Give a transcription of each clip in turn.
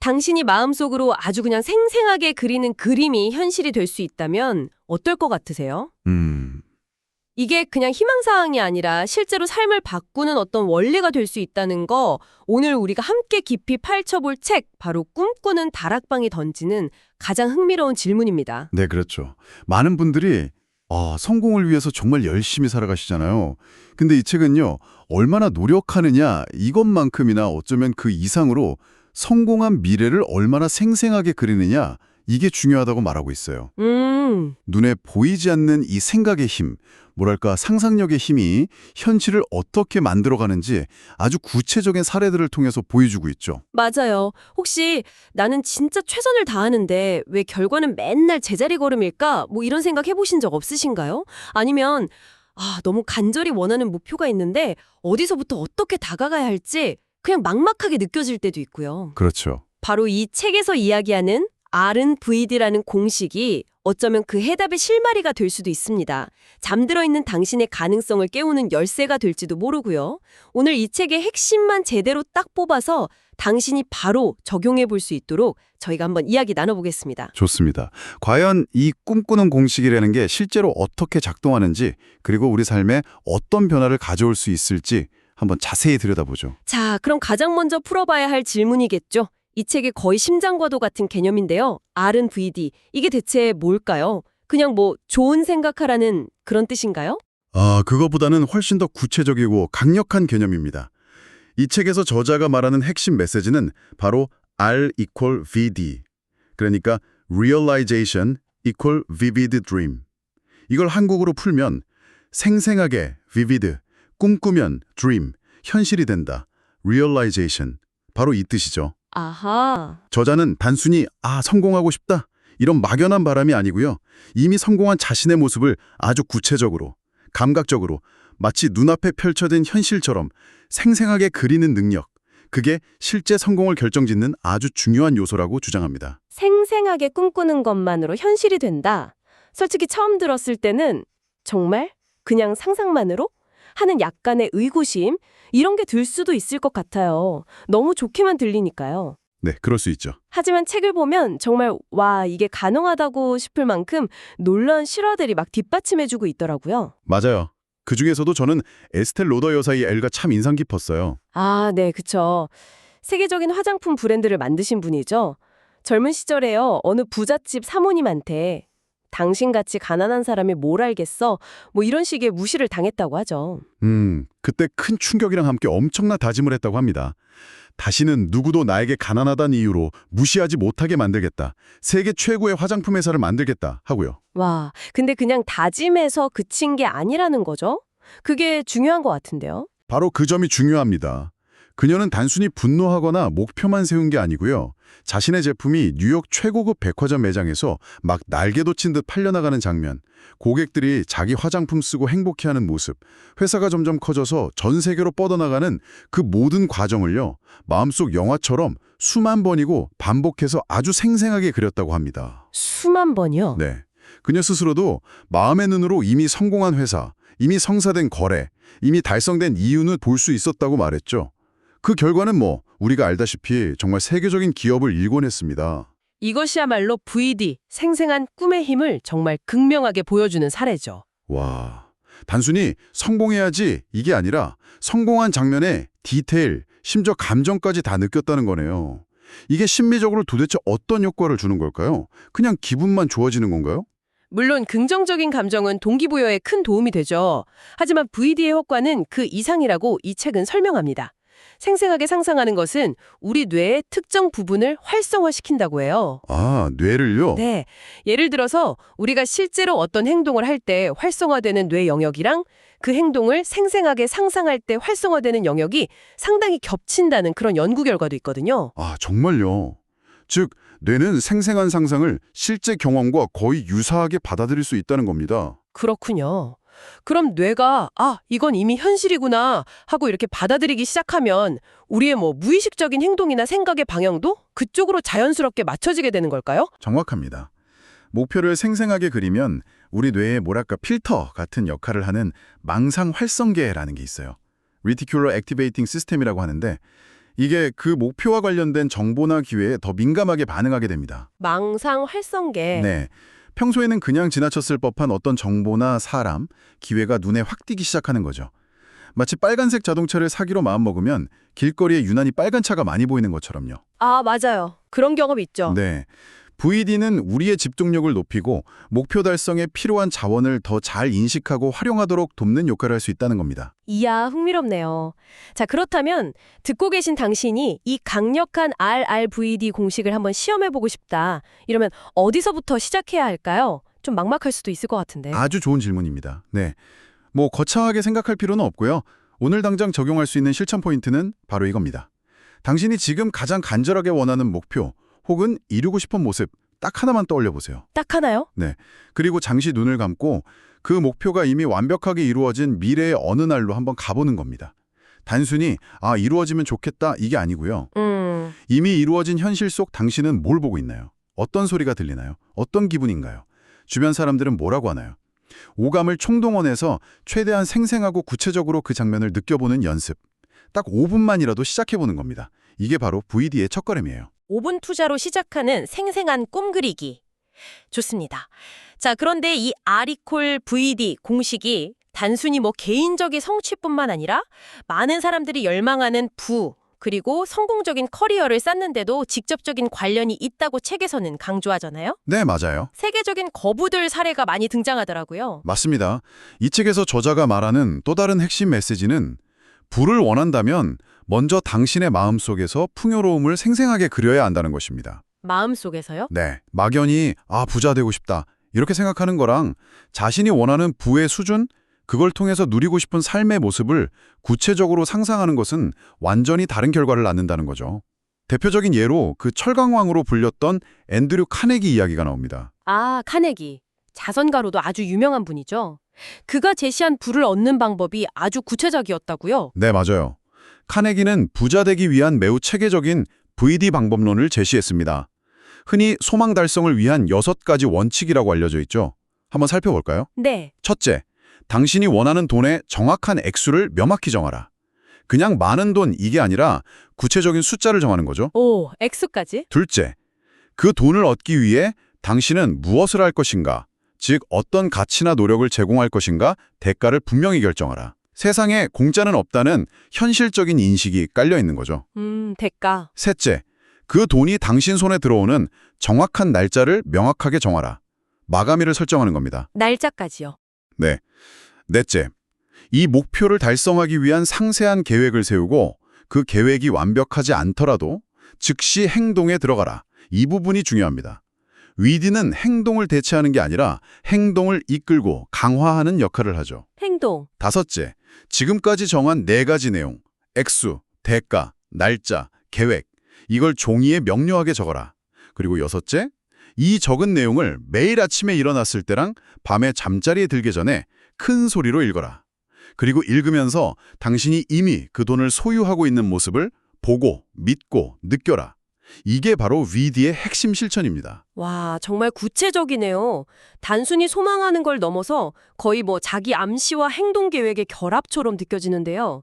당신이 마음속으로 아주 그냥 생생하게 그리는 그림이 현실이 될 수 있다면 어떨 것 같으세요? 이게 그냥 희망사항이 아니라 실제로 삶을 바꾸는 어떤 원리가 될 수 있다는 거, 오늘 우리가 함께 깊이 파헤쳐볼 책, 바로 꿈꾸는 다락방이 던지는 가장 흥미로운 질문입니다. 네, 그렇죠. 많은 분들이 성공을 위해서 정말 열심히 살아가시잖아요. 근데 이 책은요, 얼마나 노력하느냐 이것만큼이나 어쩌면 그 이상으로 성공한 미래를 얼마나 생생하게 그리느냐, 이게 중요하다고 말하고 있어요. 눈에 보이지 않는 이 생각의 힘, 뭐랄까 상상력의 힘이 현실을 어떻게 만들어가는지 아주 구체적인 사례들을 통해서 보여주고 있죠. 맞아요. 혹시 나는 진짜 최선을 다하는데 왜 결과는 맨날 제자리 걸음일까? 뭐 이런 생각 해보신 적 없으신가요? 아니면 너무 간절히 원하는 목표가 있는데 어디서부터 어떻게 다가가야 할지 그냥 막막하게 느껴질 때도 있고요. 그렇죠. 바로 이 책에서 이야기하는 R은 VD라는 공식이 어쩌면 그 해답의 실마리가 될 수도 있습니다. 잠들어 있는 당신의 가능성을 깨우는 열쇠가 될지도 모르고요. 오늘 이 책의 핵심만 제대로 딱 뽑아서 당신이 바로 적용해 볼 수 있도록 저희가 한번 이야기 나눠보겠습니다. 좋습니다. 과연 이 꿈꾸는 공식이라는 게 실제로 어떻게 작동하는지, 그리고 우리 삶에 어떤 변화를 가져올 수 있을지 한번 자세히 들여다보죠. 자, 그럼 가장 먼저 풀어봐야 할 질문이겠죠. 이 책의 거의 심장과도 같은 개념인데요. R은 VD, 이게 대체 뭘까요? 그냥 뭐 좋은 생각하라는 그런 뜻인가요? 그거보다는 훨씬 더 구체적이고 강력한 개념입니다. 이 책에서 저자가 말하는 핵심 메시지는 바로 R equal VD, 그러니까 Realization equal Vivid Dream. 이걸 한국어로 풀면 생생하게 vivid, 꿈꾸면 dream, 현실이 된다. Realization, 바로 이 뜻이죠. 아하. 저자는 단순히 성공하고 싶다 이런 막연한 바람이 아니고요. 이미 성공한 자신의 모습을 아주 구체적으로, 감각적으로 마치 눈앞에 펼쳐진 현실처럼 생생하게 그리는 능력, 그게 실제 성공을 결정짓는 아주 중요한 요소라고 주장합니다. 생생하게 꿈꾸는 것만으로 현실이 된다. 솔직히 처음 들었을 때는 정말 그냥 상상만으로 하는 약간의 의구심, 이런 게 들 수도 있을 것 같아요. 너무 좋게만 들리니까요. 네, 그럴 수 있죠. 하지만 책을 보면 정말 와, 이게 가능하다고 싶을 만큼 놀라운 실화들이 막 뒷받침해주고 있더라고요. 맞아요. 그중에서도 저는 에스텔 로더 여사의 엘가 참 인상 깊었어요. 네, 그쵸. 세계적인 화장품 브랜드를 만드신 분이죠. 젊은 시절에요, 어느 부잣집 사모님한테 당신같이 가난한 사람이 뭘 알겠어? 뭐 이런 식의 무시를 당했다고 하죠. 그때 큰 충격이랑 함께 엄청난 다짐을 했다고 합니다. 다시는 누구도 나에게 가난하다는 이유로 무시하지 못하게 만들겠다. 세계 최고의 화장품 회사를 만들겠다 하고요. 와, 근데 그냥 다짐해서 그친 게 아니라는 거죠? 그게 중요한 것 같은데요. 바로 그 점이 중요합니다. 그녀는 단순히 분노하거나 목표만 세운 게 아니고요. 자신의 제품이 뉴욕 최고급 백화점 매장에서 막 날개 돋친 듯 팔려나가는 장면, 고객들이 자기 화장품 쓰고 행복해하는 모습, 회사가 점점 커져서 전 세계로 뻗어나가는 그 모든 과정을요, 마음속 영화처럼 수만 번이고 반복해서 아주 생생하게 그렸다고 합니다. 수만 번이요? 네. 그녀 스스로도 마음의 눈으로 이미 성공한 회사, 이미 성사된 거래, 이미 달성된 이윤을 볼 수 있었다고 말했죠. 그 결과는 우리가 알다시피 정말 세계적인 기업을 일궈냈습니다. 이것이야말로 VD, 생생한 꿈의 힘을 정말 극명하게 보여주는 사례죠. 와, 단순히 성공해야지 이게 아니라 성공한 장면에 디테일, 심지어 감정까지 다 느꼈다는 거네요. 이게 심리적으로 도대체 어떤 효과를 주는 걸까요? 그냥 기분만 좋아지는 건가요? 물론 긍정적인 감정은 동기부여에 큰 도움이 되죠. 하지만 VD의 효과는 그 이상이라고 이 책은 설명합니다. 생생하게 상상하는 것은 우리 뇌의 특정 부분을 활성화시킨다고 해요. 뇌를요? 네. 예를 들어서 우리가 실제로 어떤 행동을 할 때 활성화되는 뇌 영역이랑 그 행동을 생생하게 상상할 때 활성화되는 영역이 상당히 겹친다는 그런 연구 결과도 있거든요. 정말요? 즉, 뇌는 생생한 상상을 실제 경험과 거의 유사하게 받아들일 수 있다는 겁니다. 그렇군요. 그럼 뇌가 이건 이미 현실이구나 하고 이렇게 받아들이기 시작하면 우리의 무의식적인 행동이나 생각의 방향도 그쪽으로 자연스럽게 맞춰지게 되는 걸까요? 정확합니다. 목표를 생생하게 그리면 우리 뇌에 필터 같은 역할을 하는 망상 활성계라는 게 있어요. Reticular Activating System이라고 하는데, 이게 그 목표와 관련된 정보나 기회에 더 민감하게 반응하게 됩니다. 망상 활성계. 네. 평소에는 그냥 지나쳤을 법한 어떤 정보나 사람, 기회가 눈에 확 띄기 시작하는 거죠. 마치 빨간색 자동차를 사기로 마음먹으면 길거리에 유난히 빨간 차가 많이 보이는 것처럼요. 아, 맞아요. 그런 경험 있죠. 네. VD는 우리의 집중력을 높이고 목표 달성에 필요한 자원을 더 잘 인식하고 활용하도록 돕는 역할을 할 수 있다는 겁니다. 이야, 흥미롭네요. 자, 그렇다면 듣고 계신 당신이 이 강력한 RRVD 공식을 한번 시험해보고 싶다. 이러면 어디서부터 시작해야 할까요? 좀 막막할 수도 있을 것 같은데. 아주 좋은 질문입니다. 네. 뭐 거창하게 생각할 필요는 없고요. 오늘 당장 적용할 수 있는 실천 포인트는 바로 이겁니다. 당신이 지금 가장 간절하게 원하는 목표 혹은 이루고 싶은 모습 딱 하나만 떠올려 보세요. 딱 하나요? 네. 그리고 잠시 눈을 감고 그 목표가 이미 완벽하게 이루어진 미래의 어느 날로 한번 가보는 겁니다. 단순히 이루어지면 좋겠다 이게 아니고요. 이미 이루어진 현실 속 당신은 뭘 보고 있나요? 어떤 소리가 들리나요? 어떤 기분인가요? 주변 사람들은 뭐라고 하나요? 오감을 총동원해서 최대한 생생하고 구체적으로 그 장면을 느껴보는 연습. 딱 5분만이라도 시작해보는 겁니다. 이게 바로 VD의 첫걸음이에요. 5분 투자로 시작하는 생생한 꿈 그리기. 좋습니다. 자, 그런데 이 아리콜 VD 공식이 단순히 뭐 개인적인 성취뿐만 아니라 많은 사람들이 열망하는 그리고 성공적인 커리어를 쌓는데도 직접적인 관련이 있다고 책에서는 강조하잖아요. 네, 맞아요. 세계적인 거부들 사례가 많이 등장하더라고요. 맞습니다. 이 책에서 저자가 말하는 또 다른 핵심 메시지는 부를 원한다면 먼저 당신의 마음속에서 풍요로움을 생생하게 그려야 한다는 것입니다. 마음속에서요? 네, 막연히 부자 되고 싶다 이렇게 생각하는 거랑 자신이 원하는 부의 수준, 그걸 통해서 누리고 싶은 삶의 모습을 구체적으로 상상하는 것은 완전히 다른 결과를 낳는다는 거죠. 대표적인 예로 그 철강왕으로 불렸던 앤드류 카네기 이야기가 나옵니다. 아, 카네기. 자선가로도 아주 유명한 분이죠. 그가 제시한 부를 얻는 방법이 아주 구체적이었다고요? 네, 맞아요. 카네기는 부자 되기 위한 매우 체계적인 VD 방법론을 제시했습니다. 흔히 소망 달성을 위한 6가지 원칙이라고 알려져 있죠. 한번 살펴볼까요? 네. 첫째, 당신이 원하는 돈의 정확한 액수를 명확히 정하라. 그냥 많은 돈 이게 아니라 구체적인 숫자를 정하는 거죠. 오, 액수까지? 둘째, 그 돈을 얻기 위해 당신은 무엇을 할 것인가, 즉 어떤 가치나 노력을 제공할 것인가 대가를 분명히 결정하라. 세상에 공짜는 없다는 현실적인 인식이 깔려 있는 거죠. 대가. 셋째, 그 돈이 당신 손에 들어오는 정확한 날짜를 명확하게 정하라. 마감일을 설정하는 겁니다. 날짜까지요. 네. 넷째, 이 목표를 달성하기 위한 상세한 계획을 세우고 그 계획이 완벽하지 않더라도 즉시 행동에 들어가라. 이 부분이 중요합니다. 위디는 행동을 대체하는 게 아니라 행동을 이끌고 강화하는 역할을 하죠. 행동. 다섯째, 지금까지 정한 4가지 내용, 액수, 대가, 날짜, 계획, 이걸 종이에 명료하게 적어라. 그리고 여섯째, 이 적은 내용을 매일 아침에 일어났을 때랑 밤에 잠자리에 들기 전에 큰 소리로 읽어라. 그리고 읽으면서 당신이 이미 그 돈을 소유하고 있는 모습을 보고, 믿고, 느껴라. 이게 바로 VD의 핵심 실천입니다. 와, 정말 구체적이네요. 단순히 소망하는 걸 넘어서 거의 뭐 자기 암시와 행동 계획의 결합처럼 느껴지는데요.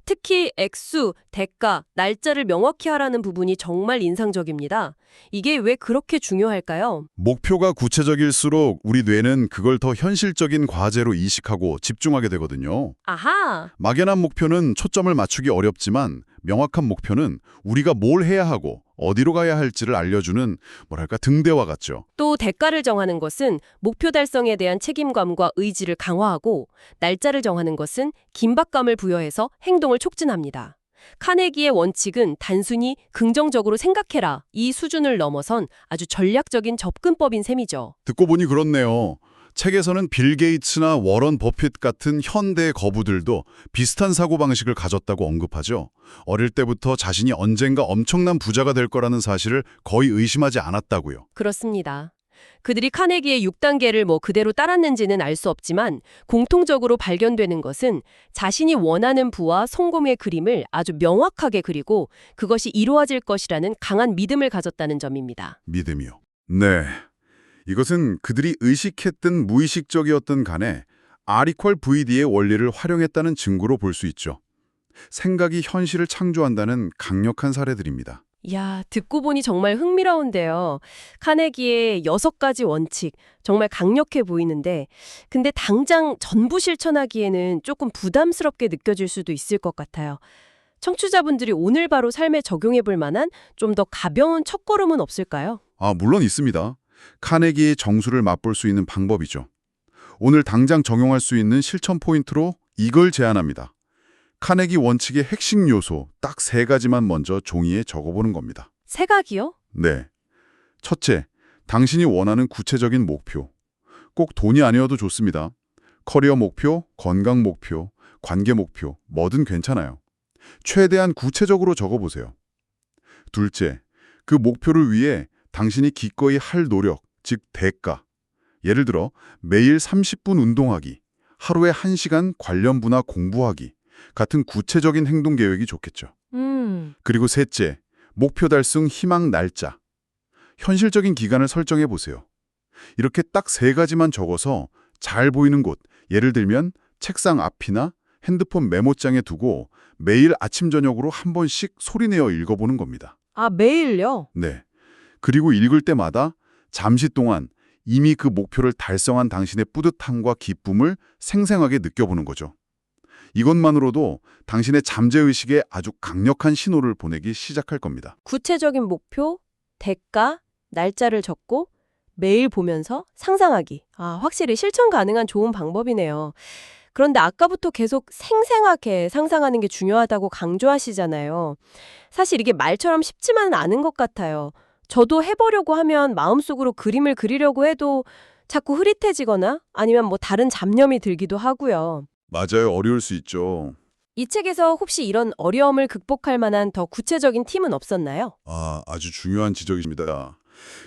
특히 액수, 대가, 날짜를 명확히 하라는 부분이 정말 인상적입니다. 이게 왜 그렇게 중요할까요? 목표가 구체적일수록 우리 뇌는 그걸 더 현실적인 과제로 이식하고 집중하게 되거든요. 아하! 막연한 목표는 초점을 맞추기 어렵지만 명확한 목표는 우리가 뭘 해야 하고 어디로 가야 할지를 알려주는 등대와 같죠. 또 대가를 정하는 것은 목표 달성에 대한 책임감과 의지를 강화하고 날짜를 정하는 것은 긴박감을 부여해서 행동을 촉진합니다. 카네기의 원칙은 단순히 긍정적으로 생각해라 이 수준을 넘어선 아주 전략적인 접근법인 셈이죠. 듣고 보니 그렇네요. 책에서는 빌 게이츠나 워런 버핏 같은 현대 거부들도 비슷한 사고방식을 가졌다고 언급하죠. 어릴 때부터 자신이 언젠가 엄청난 부자가 될 거라는 사실을 거의 의심하지 않았다고요. 그렇습니다. 그들이 카네기의 6단계를 그대로 따랐는지는 알 수 없지만 공통적으로 발견되는 것은 자신이 원하는 부와 성공의 그림을 아주 명확하게 그리고 그것이 이루어질 것이라는 강한 믿음을 가졌다는 점입니다. 믿음이요. 네. 이것은 그들이 의식했든 무의식적이었든 간에 아리퀄 VD의 원리를 활용했다는 증거로 볼 수 있죠. 생각이 현실을 창조한다는 강력한 사례들입니다. 야, 듣고 보니 정말 흥미로운데요. 카네기의 6가지 원칙, 정말 강력해 보이는데, 근데 당장 전부 실천하기에는 조금 부담스럽게 느껴질 수도 있을 것 같아요. 청취자분들이 오늘 바로 삶에 적용해 볼 만한 좀 더 가벼운 첫걸음은 없을까요? 물론 있습니다. 카네기의 정수를 맛볼 수 있는 방법이죠. 오늘 당장 적용할 수 있는 실천 포인트로 이걸 제안합니다. 카네기 원칙의 핵심 요소 딱 3가지만 먼저 종이에 적어보는 겁니다. 생각이요? 네. 첫째, 당신이 원하는 구체적인 목표. 꼭 돈이 아니어도 좋습니다. 커리어 목표, 건강 목표, 관계 목표, 뭐든 괜찮아요. 최대한 구체적으로 적어보세요. 둘째, 그 목표를 위해 당신이 기꺼이 할 노력, 즉 대가. 예를 들어 매일 30분 운동하기, 하루에 1시간 관련 분야 공부하기 같은 구체적인 행동 계획이 좋겠죠. 그리고 셋째, 목표 달성 희망 날짜. 현실적인 기간을 설정해 보세요. 이렇게 딱 3가지만 적어서 잘 보이는 곳, 예를 들면 책상 앞이나 핸드폰 메모장에 두고 매일 아침 저녁으로 한 번씩 소리내어 읽어보는 겁니다. 아, 매일요? 네. 그리고 읽을 때마다 잠시 동안 이미 그 목표를 달성한 당신의 뿌듯함과 기쁨을 생생하게 느껴보는 거죠. 이것만으로도 당신의 잠재의식에 아주 강력한 신호를 보내기 시작할 겁니다. 구체적인 목표, 대가, 날짜를 적고 매일 보면서 상상하기. 아, 확실히 실천 가능한 좋은 방법이네요. 그런데 아까부터 계속 생생하게 상상하는 게 중요하다고 강조하시잖아요. 사실 이게 말처럼 쉽지만은 않은 것 같아요. 저도 해보려고 하면 마음속으로 그림을 그리려고 해도 자꾸 흐릿해지거나 아니면 뭐 다른 잡념이 들기도 하고요. 맞아요. 어려울 수 있죠. 이 책에서 혹시 이런 어려움을 극복할 만한 더 구체적인 팁은 없었나요? 아주 중요한 지적입니다.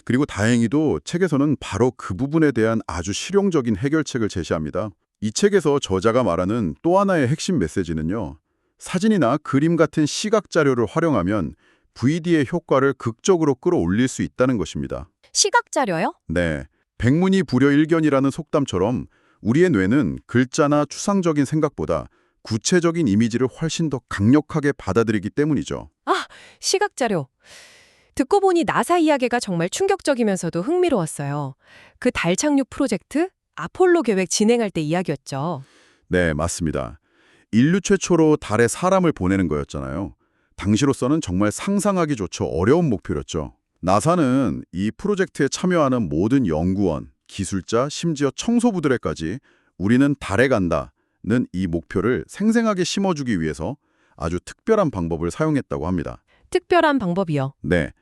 그리고 다행히도 책에서는 바로 그 부분에 대한 아주 실용적인 해결책을 제시합니다. 이 책에서 저자가 말하는 또 하나의 핵심 메시지는요. 사진이나 그림 같은 시각 자료를 활용하면 VD의 효과를 극적으로 끌어올릴 수 있다는 것입니다. 시각 자료요? 네, 백문이 불여일견이라는 속담처럼 우리의 뇌는 글자나 추상적인 생각보다 구체적인 이미지를 훨씬 더 강력하게 받아들이기 때문이죠. 아, 시각 자료. 듣고 보니 나사 이야기가 정말 충격적이면서도 흥미로웠어요. 그 달 착륙 프로젝트 아폴로 계획 진행할 때 이야기였죠. 네, 맞습니다. 인류 최초로 달에 사람을 보내는 거였잖아요. 당시로서는 정말 상상하기조차 어려운 목표였죠. 나사는 이 프로젝트에 참여하는 모든 연구원, 기술자, 심지어 청소부들에까지 우리는 달에 간다는 이 목표를 생생하게 심어주기 위해서 아주 특별한 방법을 사용했다고 합니다. 특별한 방법이요. 네,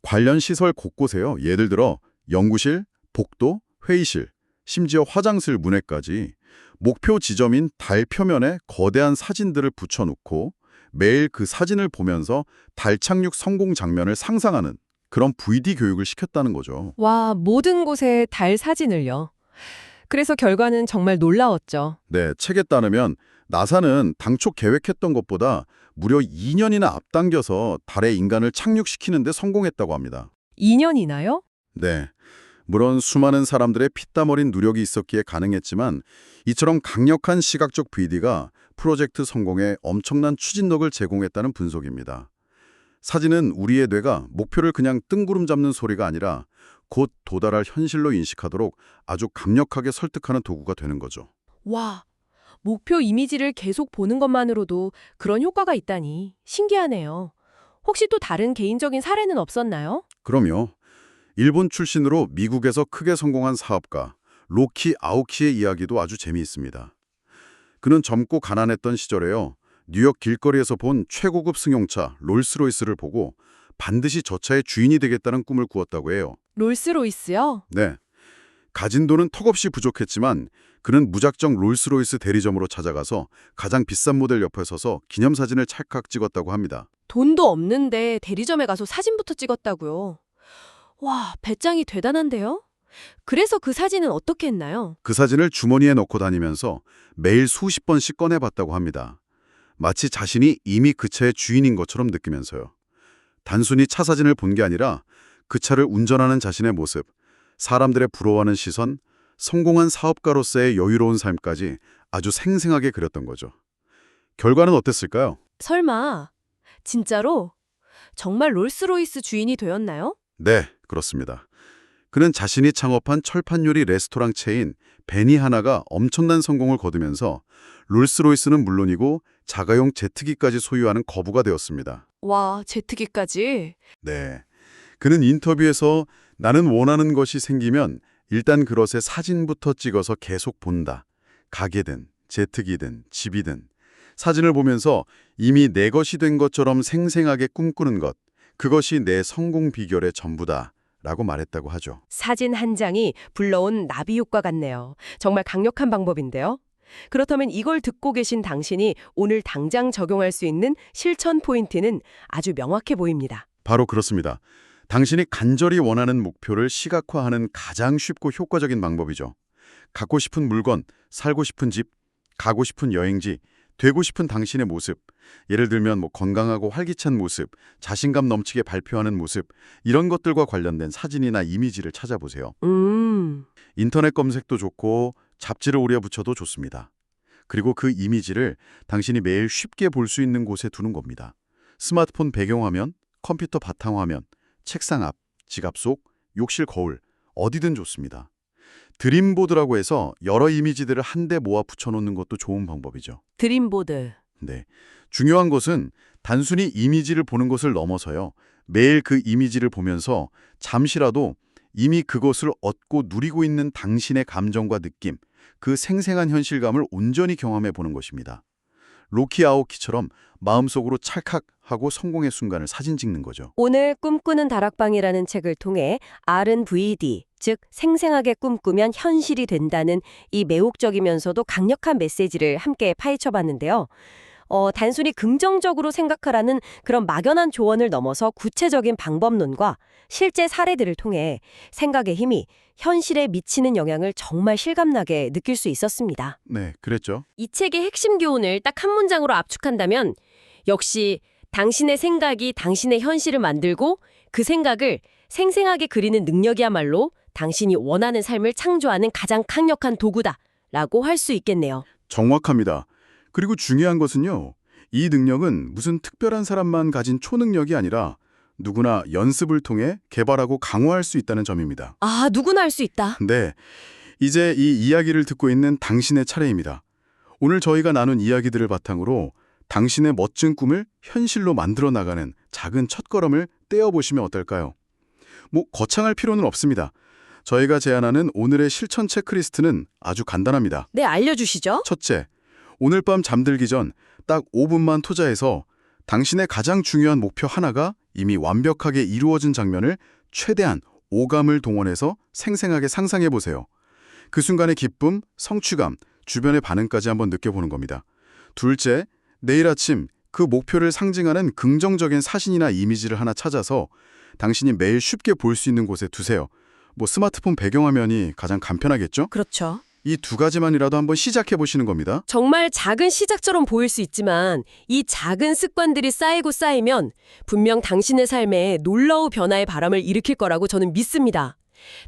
관련 시설 곳곳에요. 예를 들어 연구실, 복도, 회의실, 심지어 화장실 문에까지 목표 지점인 달 표면에 거대한 사진들을 붙여놓고 매일 그 사진을 보면서 달 착륙 성공 장면을 상상하는 그런 VD 교육을 시켰다는 거죠. 와, 모든 곳에 달 사진을요. 그래서 결과는 정말 놀라웠죠. 네, 책에 따르면 나사는 당초 계획했던 것보다 무려 2년이나 앞당겨서 달에 인간을 착륙시키는 데 성공했다고 합니다. 2년이나요? 네, 물론 수많은 사람들의 피땀 어린 노력이 있었기에 가능했지만 이처럼 강력한 시각적 VD가 프로젝트 성공에 엄청난 추진력을 제공했다는 분석입니다. 사진은 우리의 뇌가 목표를 그냥 뜬구름 잡는 소리가 아니라 곧 도달할 현실로 인식하도록 아주 강력하게 설득하는 도구가 되는 거죠. 와, 목표 이미지를 계속 보는 것만으로도 그런 효과가 있다니 신기하네요. 혹시 또 다른 개인적인 사례는 없었나요? 그럼요. 일본 출신으로 미국에서 크게 성공한 사업가 로키 아오키의 이야기도 아주 재미있습니다. 그는 젊고 가난했던 시절에요. 뉴욕 길거리에서 본 최고급 승용차 롤스로이스를 보고 반드시 저 차의 주인이 되겠다는 꿈을 꾸었다고 해요. 롤스로이스요? 네. 가진 돈은 턱없이 부족했지만 그는 무작정 롤스로이스 대리점으로 찾아가서 가장 비싼 모델 옆에 서서 기념사진을 찰칵 찍었다고 합니다. 돈도 없는데 대리점에 가서 사진부터 찍었다고요. 와, 배짱이 대단한데요? 그래서 그 사진은 어떻게 했나요? 그 사진을 주머니에 넣고 다니면서 매일 수십 번씩 꺼내봤다고 합니다. 마치 자신이 이미 그 차의 주인인 것처럼 느끼면서요. 단순히 차 사진을 본 게 아니라 그 차를 운전하는 자신의 모습, 사람들의 부러워하는 시선, 성공한 사업가로서의 여유로운 삶까지 아주 생생하게 그렸던 거죠. 결과는 어땠을까요? 설마 진짜로 정말 롤스로이스 주인이 되었나요? 네, 그렇습니다. 그는 자신이 창업한 철판 요리 레스토랑 체인 베니하나가 엄청난 성공을 거두면서 롤스로이스는 물론이고 자가용 제트기까지 소유하는 거부가 되었습니다. 와, 제트기까지. 네. 그는 인터뷰에서 나는 원하는 것이 생기면 일단 그것의 사진부터 찍어서 계속 본다. 가게든 제트기든 집이든 사진을 보면서 이미 내 것이 된 것처럼 생생하게 꿈꾸는 것. 그것이 내 성공 비결의 전부다. 라고 말했다고 하죠. 사진 한 장이 불러온 나비 효과 같네요. 정말 강력한 방법인데요. 그렇다면 이걸 듣고 계신 당신이 오늘 당장 적용할 수 있는 실천 포인트는 아주 명확해 보입니다. 바로 그렇습니다. 당신이 간절히 원하는 목표를 시각화하는 가장 쉽고 효과적인 방법이죠. 갖고 싶은 물건, 살고 싶은 집, 가고 싶은 여행지, 되고 싶은 당신의 모습, 예를 들면 건강하고 활기찬 모습, 자신감 넘치게 발표하는 모습, 이런 것들과 관련된 사진이나 이미지를 찾아보세요. 인터넷 검색도 좋고 잡지를 오려 붙여도 좋습니다. 그리고 그 이미지를 당신이 매일 쉽게 볼 수 있는 곳에 두는 겁니다. 스마트폰 배경화면, 컴퓨터 바탕화면, 책상 앞, 지갑 속, 욕실 거울, 어디든 좋습니다. 드림보드라고 해서 여러 이미지들을 한데 모아 붙여놓는 것도 좋은 방법이죠. 드림보드. 네. 중요한 것은 단순히 이미지를 보는 것을 넘어서요. 매일 그 이미지를 보면서 잠시라도 이미 그것을 얻고 누리고 있는 당신의 감정과 느낌, 그 생생한 현실감을 온전히 경험해 보는 것입니다. 로키 아오키처럼 마음속으로 찰칵하고 성공의 순간을 사진 찍는 거죠. 오늘 꿈꾸는 다락방이라는 책을 통해 R&VD, 즉 생생하게 꿈꾸면 현실이 된다는 이 매혹적이면서도 강력한 메시지를 함께 파헤쳐봤는데요. 단순히 긍정적으로 생각하라는 그런 막연한 조언을 넘어서 구체적인 방법론과 실제 사례들을 통해 생각의 힘이 현실에 미치는 영향을 정말 실감나게 느낄 수 있었습니다. 네, 그랬죠. 이 책의 핵심 교훈을 딱 한 문장으로 압축한다면 역시 당신의 생각이 당신의 현실을 만들고 그 생각을 생생하게 그리는 능력이야말로 당신이 원하는 삶을 창조하는 가장 강력한 도구다라고 할 수 있겠네요. 정확합니다. 그리고 중요한 것은요. 이 능력은 무슨 특별한 사람만 가진 초능력이 아니라 누구나 연습을 통해 개발하고 강화할 수 있다는 점입니다. 아, 누구나 할 수 있다. 네, 이제 이 이야기를 듣고 있는 당신의 차례입니다. 오늘 저희가 나눈 이야기들을 바탕으로 당신의 멋진 꿈을 현실로 만들어 나가는 작은 첫걸음을 떼어보시면 어떨까요? 거창할 필요는 없습니다. 저희가 제안하는 오늘의 실천 체크리스트는 아주 간단합니다. 네, 알려주시죠. 첫째, 오늘 밤 잠들기 전 딱 5분만 투자해서 당신의 가장 중요한 목표 하나가 이미 완벽하게 이루어진 장면을 최대한 오감을 동원해서 생생하게 상상해 보세요. 그 순간의 기쁨, 성취감, 주변의 반응까지 한번 느껴보는 겁니다. 둘째, 내일 아침 그 목표를 상징하는 긍정적인 사진이나 이미지를 하나 찾아서 당신이 매일 쉽게 볼 수 있는 곳에 두세요. 스마트폰 배경화면이 가장 간편하겠죠? 그렇죠. 이 두 가지만이라도 한번 시작해 보시는 겁니다. 정말 작은 시작처럼 보일 수 있지만 이 작은 습관들이 쌓이고 쌓이면 분명 당신의 삶에 놀라운 변화의 바람을 일으킬 거라고 저는 믿습니다.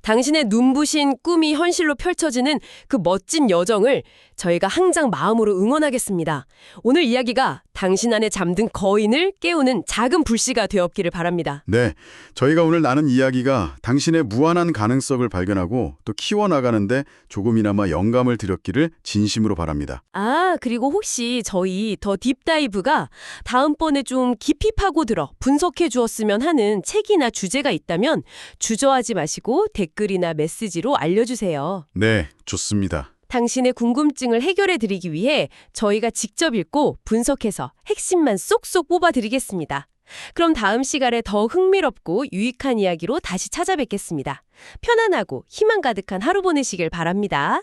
당신의 눈부신 꿈이 현실로 펼쳐지는 그 멋진 여정을 저희가 항상 마음으로 응원하겠습니다. 오늘 이야기가 당신 안에 잠든 거인을 깨우는 작은 불씨가 되었기를 바랍니다. 네, 저희가 오늘 나눈 이야기가 당신의 무한한 가능성을 발견하고 또 키워나가는데 조금이나마 영감을 드렸기를 진심으로 바랍니다. 아, 그리고 혹시 저희 더 딥다이브가 다음번에 좀 깊이 파고들어 분석해 주었으면 하는 책이나 주제가 있다면 주저하지 마시고 댓글이나 메시지로 알려주세요. 네, 좋습니다. 당신의 궁금증을 해결해 드리기 위해 저희가 직접 읽고 분석해서 핵심만 쏙쏙 뽑아드리겠습니다. 그럼 다음 시간에 더 흥미롭고 유익한 이야기로 다시 찾아뵙겠습니다. 편안하고 희망 가득한 하루 보내시길 바랍니다.